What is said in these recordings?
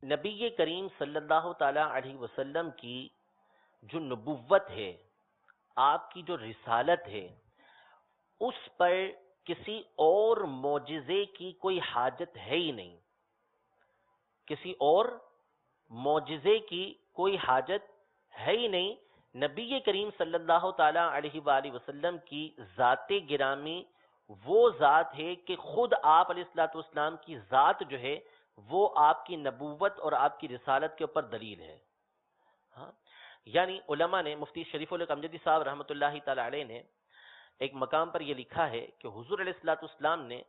نبی کریم صلی اللہ تعالی علیہ وسلم کی جو نبوت ہے، آپ کی جو رسالت ہے، اس پر کسی اور معجزے کی کوئی حاجت ہے ہی نہیں. کسی اور معجزے کی کوئی حاجت ہے ہی نہیں. نبی کریم صلی اللہ تعالی علیہ وآلہ وسلم کی ذات گرامی وہ ذات ہے کہ خود آپ علیہ الصلوۃ والسلام کی ذات جو ہے وہ آپ کی نبوت اور آپ کی رسالت کے اوپر دلیل ہے. ہاں، یعنی علماء نے، مفتی شریف الحق امجدی صاحب رحمۃ اللہ تعالی علیہ نے ایک مقام پر یہ لکھا ہے کہ حضور علیہ الصلوۃ والسلام نے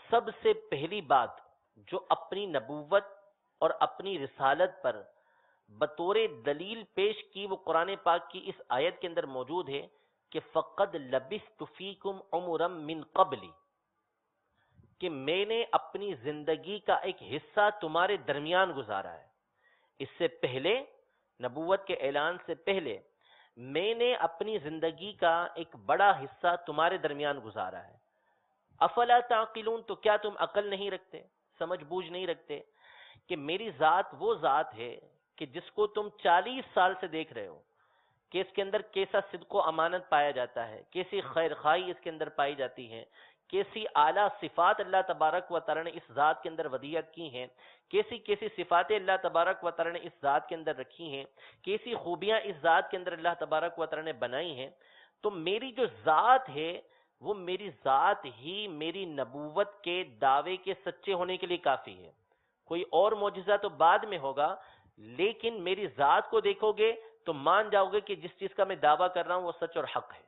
سب سے پہلی بات جو اپنی نبوت اور اپنی رسالت پر بطور دلیل پیش کی وہ قرآن پاک کی اس آیت کے اندر موجود ہے کہ فقد لبثت فیکم عمرا من قبلی، کہ میں نے اپنی زندگی کا ایک حصہ تمہارے درمیان گزارا ہے. اس سے پہلے، نبوت کے اعلان سے پہلے، میں نے اپنی زندگی کا ایک بڑا حصہ تمہارے درمیان گزارا ہے. افلا تعقلون، تو کیا تم عقل نہیں رکھتے، سمجھ بوجھ نہیں رکھتے کہ میری ذات وہ ذات ہے کہ جس کو تم 40 سال سے دیکھ رہے ہو کہ اس کے اندر کیسا صدق و امانت پایا جاتا ہے، کیسی خیر خواہی اس کے اندر پائی جاتی ہے، کیسی اعلیٰ صفات اللہ تبارک و تعالی نے اس ذات کے اندر ودیعت کی ہیں، کیسی کیسی صفات اللہ تبارک و تعالی نے اس ذات کے اندر رکھی ہیں، کیسی خوبیاں اس ذات کے اندر اللہ تبارک و تعالی نے بنائی ہیں. تو میری جو ذات ہے وہ میری ذات ہی میری نبوت کے دعوے کے سچے ہونے کے لیے کافی ہے. کوئی اور معجزہ تو بعد میں ہوگا، لیکن میری ذات کو دیکھو گے تو مان جاؤ گے کہ جس چیز کا میں دعویٰ کر رہا ہوں وہ سچ اور حق ہے.